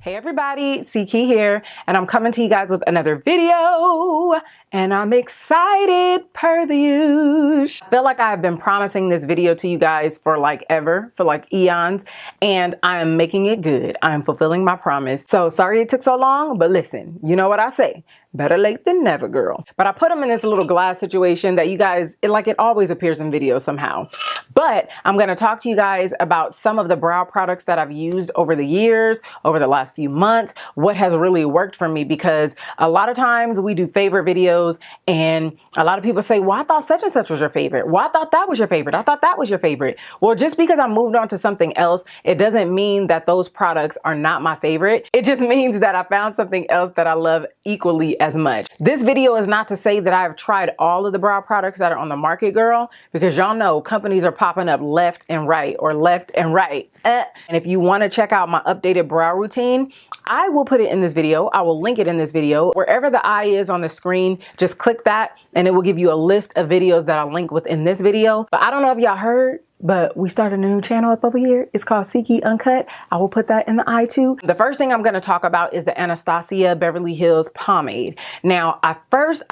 Hey everybody, Key here, and I'm coming to you guys with another video, and I'm excited per the usual. I feel like I've been promising this video to you guys for like ever, for like eons, and I am making it good. I am fulfilling my promise. So sorry it took so long, but listen, you know what I say. Better late than never, girl. But I put them in this little glass situation that you guys, it always appears in videos somehow. But I'm gonna talk to you guys about some of the brow products that I've used over the years, over the last few months, what has really worked for me, because a lot of times we do favorite videos and a lot of people say, well, I thought such and such was your favorite. Well, I thought that was your favorite. I thought that was your favorite. Well, just because I moved on to something else, it doesn't mean that those products are not my favorite. It just means that I found something else that I love equally as much. This video is not to say that I've tried all of the brow products that are on the market, girl, because y'all know companies are popping up left and right or left and right. And if you want to check out my updated brow routine, I will put it in this video. I will link it in this video. Wherever the eye is on the screen, just click that and it will give you a list of videos that I'll link within this video. But I don't know if y'all heard, but we started a new channel up over here. It's called Key Uncut. I will put that in the eye too. The first thing I'm gonna talk about is the Anastasia Beverly Hills pomade. Now, I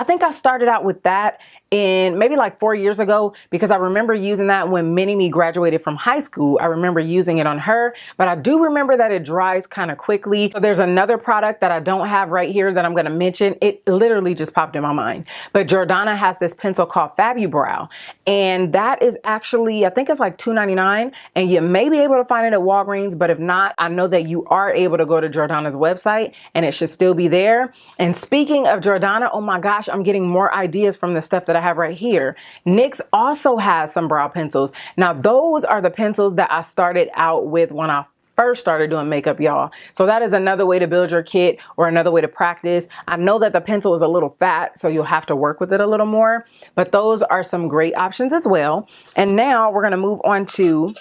think I started out with that in maybe like 4 years ago, because I remember using that when Mini-Me graduated from high school. I remember using it on her, but I do remember that it dries kind of quickly. So there's another product that I don't have right here that I'm gonna mention. It literally just popped in my mind. But Jordana has this pencil called Fabubrow, and that is actually, I think it's like $2.99, and you may be able to find it at Walgreens, but if not, I know that you are able to go to Jordana's website and it should still be there. And speaking of Jordana, oh my gosh, I'm getting more ideas from the stuff that I have right here. NYX also has some brow pencils. Now those are the pencils that I started out with when I first started doing makeup, y'all. So that is another way to build your kit or another way to practice. I know that the pencil is a little fat, so you'll have to work with it a little more, but those are some great options as well. And now we're gonna move on to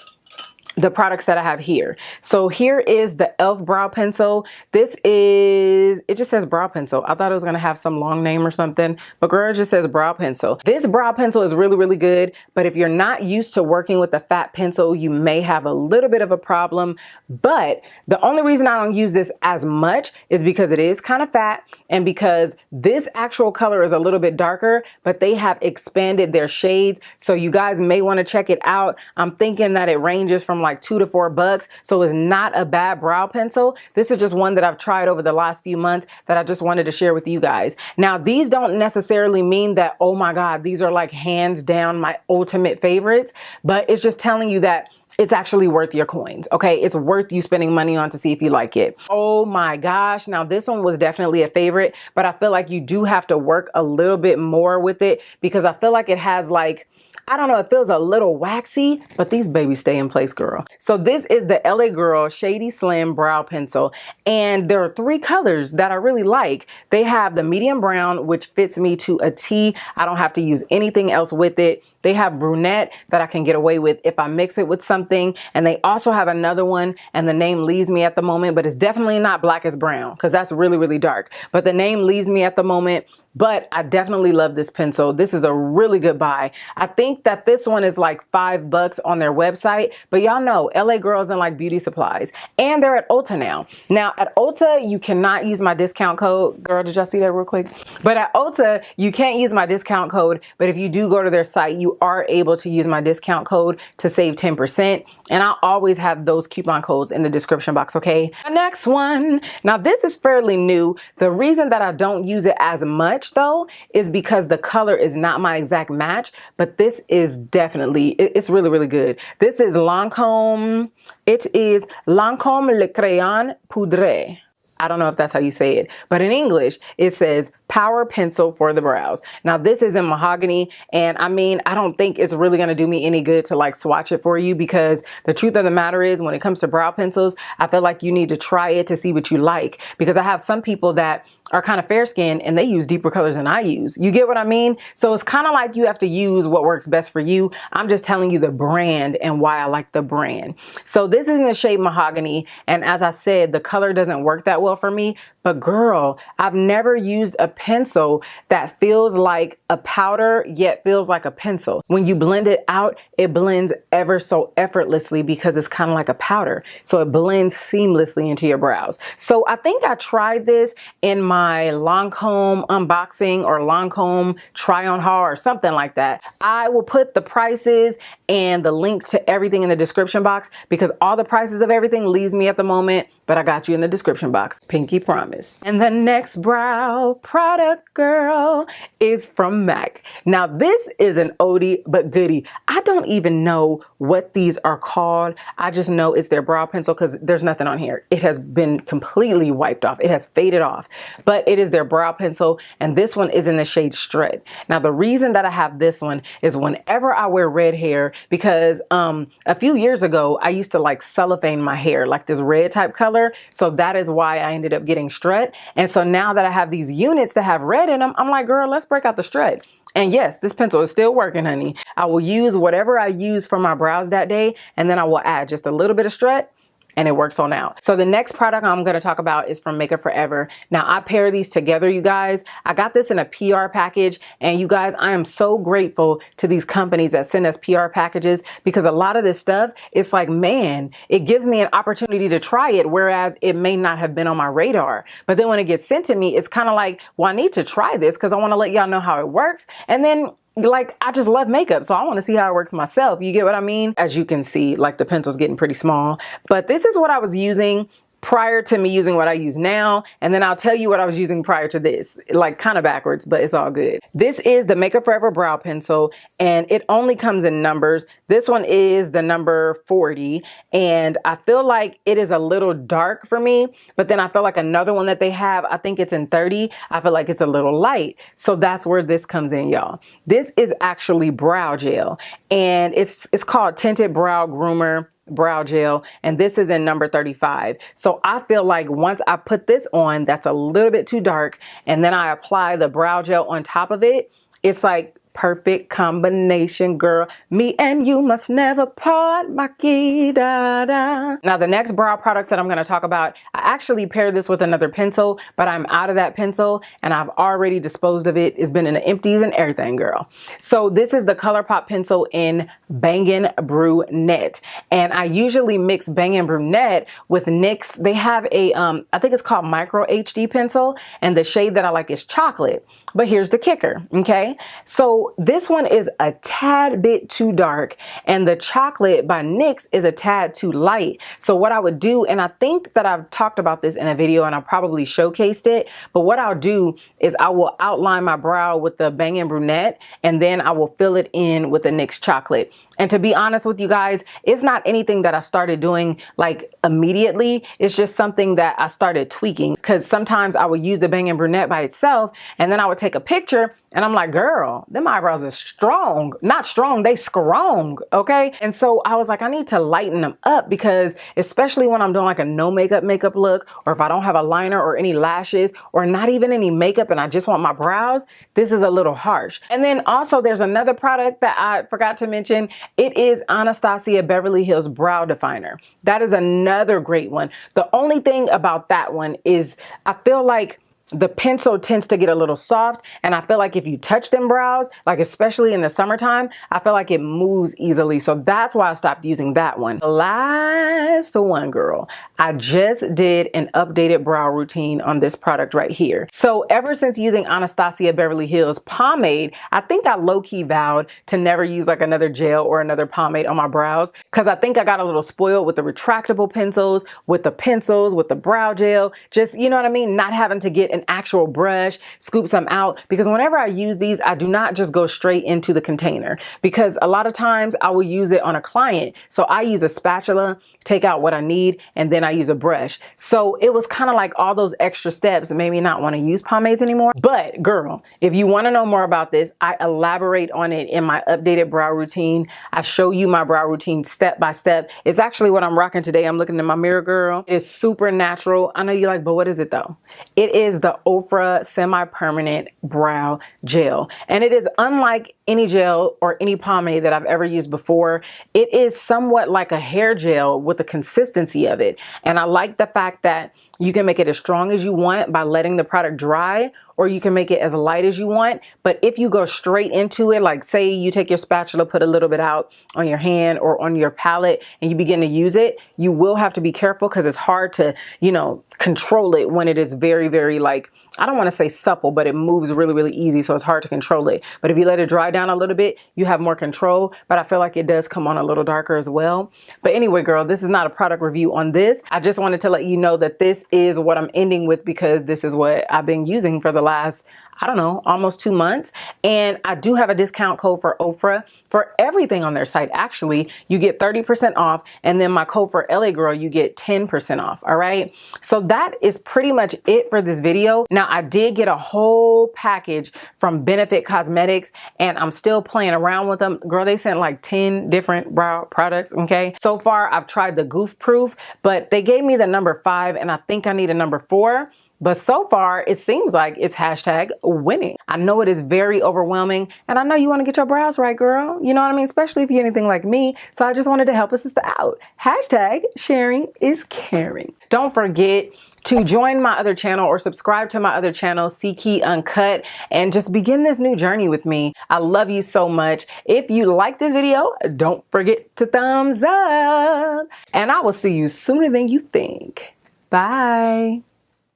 the products that I have here. So here is the e.l.f. brow pencil. This is, it just says brow pencil. I thought it was gonna have some long name or something, but girl, it just says brow pencil. This brow pencil is really, really good, but if you're not used to working with a fat pencil, you may have a little bit of a problem. But the only reason I don't use this as much is because it is kind of fat, and because this actual color is a little bit darker, but they have expanded their shades. So you guys may want to check it out. I'm thinking that it ranges from like $2 to $4, so it's not a bad brow pencil. This is just one that I've tried over the last few months that I just wanted to share with you guys. Now, these don't necessarily mean that, oh my God, these are like hands down my ultimate favorites, but it's just telling you that it's actually worth your coins, okay? It's worth you spending money on to see if you like it. Oh my gosh, now this one was definitely a favorite, but I feel like you do have to work a little bit more with it, because I feel like it has like, I don't know, it feels a little waxy, but these babies stay in place, girl. So this is the LA Girl Shady Slim Brow Pencil. And there are 3 colors that I really like. They have the medium brown, which fits me to a T. I don't have to use anything else with it. They have brunette that I can get away with if I mix it with something. And they also have another one, and the name leaves me at the moment, but it's definitely not black as brown, because that's really, really dark. But the name leaves me at the moment. But I definitely love this pencil. This is a really good buy. I think that this one is like $5 on their website, but y'all know LA Girls in like beauty supplies, and they're at Ulta now. Now at Ulta, you cannot use my discount code. Girl, did y'all see that real quick? But at Ulta, you can't use my discount code, but if you do go to their site, you are able to use my discount code to save 10%. And I always have those coupon codes in the description box, okay? The next one. Now this is fairly new. The reason that I don't use it as much though is because the color is not my exact match, but this is definitely, it's really, really good. This is Lancome. It is Lancome Le Crayon Poudre. I don't know if that's how you say it, but in English, it says Power Pencil for the Brows. Now this is in mahogany, and I mean, I don't think it's really gonna do me any good to like swatch it for you, because the truth of the matter is, when it comes to brow pencils, I feel like you need to try it to see what you like, because I have some people that are kind of fair skinned and they use deeper colors than I use. You get what I mean? So it's kind of like you have to use what works best for you. I'm just telling you the brand and why I like the brand. So this is in the shade mahogany, and as I said, the color doesn't work that well well for me. But girl, I've never used a pencil that feels like a powder yet feels like a pencil. When you blend it out, it blends ever so effortlessly because it's kind of like a powder. So it blends seamlessly into your brows. So I think I tried this in my Lancome unboxing or Lancome try on haul or something like that. I will put the prices and the links to everything in the description box because all the prices of everything leaves me at the moment, but I got you in the description box. Pinky promise. And the next brow product, girl, is from MAC. Now this is an oldie but goodie. I don't even know what these are called. I just know it's their brow pencil because there's nothing on here. It has been completely wiped off. It has faded off, but it is their brow pencil. And this one is in the shade Strut. Now the reason that I have this one is whenever I wear red hair, because a few years ago, I used to like cellophane my hair, like this red type color. So that is why I ended up getting Strut. And so now that I have these units that have red in them, I'm like, girl, let's break out the Strut. And yes, this pencil is still working, honey. I will use whatever I use for my brows that day, and then I will add just a little bit of Strut, and it works on out. So the next product I'm going to talk about is from Makeup Forever. Now I pair these together, you guys. I got this in a PR package, and you guys, I am so grateful to these companies that send us PR packages because a lot of this stuff, it's like, man, it gives me an opportunity to try it, whereas it may not have been on my radar. But then when it gets sent to me, it's kind of like, well, I need to try this because I want to let y'all know how it works. And then like, I just love makeup, so I want to see how it works myself. You get what I mean? As you can see, like the pencil's getting pretty small, but this is what I was using prior to me using what I use now. And then I'll tell you what I was using prior to this, like kind of backwards, but it's all good. This is the Makeup Forever brow pencil, and it only comes in numbers. This one is the number 40, and I feel like it is a little dark for me, but then I feel like another one that they have, I think it's in 30. I feel like it's a little light. So that's where this comes in, y'all. This is actually brow gel, and it's called Tinted Brow Groomer brow gel, and this is in number 35. So I feel like once I put this on, that's a little bit too dark, and then I apply the brow gel on top of it, it's like perfect combination, girl. Me and you must never part, Maki da da. Now the next brow products that I'm going to talk about, I actually paired this with another pencil, but I'm out of that pencil and I've already disposed of it. It's been in the empties and everything, girl. So this is the ColourPop pencil in Bangin' Brunette, and I usually mix Bangin' Brunette with NYX. They have a I think it's called Micro HD pencil, and the shade that I like is chocolate. But here's the kicker, okay? So this one is a tad bit too dark, and the chocolate by NYX is a tad too light. So what I would do, and I think that I've talked about this in a video and I probably showcased it, but what I'll do is I will outline my brow with the Bangin' Brunette, and then I will fill it in with the NYX chocolate. And to be honest with you guys, it's not anything that I started doing like immediately. It's just something that I started tweaking, because sometimes I would use the Bangin' Brunette by itself, and then I would take a picture and I'm like, girl, them eyebrows are strong. Not strong, they strong, okay? And so I was like, I need to lighten them up, because especially when I'm doing like a no makeup look, or if I don't have a liner or any lashes or not even any makeup and I just want my brows, this is a little harsh. And then also there's another product that I forgot to mention. It is Anastasia Beverly Hills Brow Definer. That is another great one. The only thing about that one is I feel like the pencil tends to get a little soft, and I feel like if you touch them brows, like especially in the summertime, I feel like it moves easily. So that's why I stopped using that one. The last one, girl, I just did an updated brow routine on this product right here. So ever since using Anastasia Beverly Hills pomade, I think I low-key vowed to never use like another gel or another pomade on my brows, because I think I got a little spoiled with the retractable pencils, with the brow gel, just, you know what I mean? Not having to get an actual brush, scoop some out, because whenever I use these, I do not just go straight into the container, because a lot of times I will use it on a client. So I use a spatula, take out what I need, and then I use a brush. So it was kind of like all those extra steps made me not want to use pomades anymore. But girl, if you want to know more about this, I elaborate on it in my updated brow routine. I show you my brow routine step by step. It's actually what I'm rocking today. I'm looking in my mirror, girl. It's super natural. I know you're like, but what is it though? It is the Ofra Semi-Permanent Brow Gel. And it is unlike any gel or any pomade that I've ever used before. It is somewhat like a hair gel with the consistency of it. And I like the fact that You can make it as strong as you want by letting the product dry, or you can make it as light as you want. But if you go straight into it, like say you take your spatula, put a little bit out on your hand or on your palette and you begin to use it, you will have to be careful because it's hard to, you know, control it when it is very, very like, I don't want to say supple, but it moves really, really easy. So it's hard to control it. But if you let it dry down a little bit, you have more control. But I feel like it does come on a little darker as well. But anyway, girl, this is not a product review on this. I just wanted to let you know that this is what I'm ending with because this is what I've been using for the last, I don't know, almost 2 months. And I do have a discount code for Ofra for everything on their site. Actually, you get 30% off. And then my code for LA Girl, you get 10% off. All right. So that is pretty much it for this video. Now, I did get a whole package from Benefit Cosmetics and I'm still playing around with them. Girl, they sent like 10 different brow products. Okay. So far, I've tried the Goof Proof, but they gave me the number 5 and I think I need a number 4. But so far, it seems like it's hashtag winning. I know it is very overwhelming and I know you want to get your brows right, girl. You know what I mean? Especially if you're anything like me. So I just wanted to help a sister out. Hashtag sharing is caring. Don't forget to join my other channel or subscribe to my other channel, C-Key Uncut, and just begin this new journey with me. I love you so much. If you like this video, don't forget to thumbs up. And I will see you sooner than you think. Bye.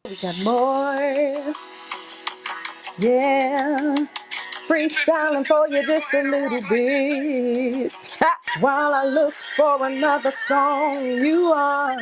We got more, yeah, freestyling for you just a little bit. Ha! While I look for another song, you are.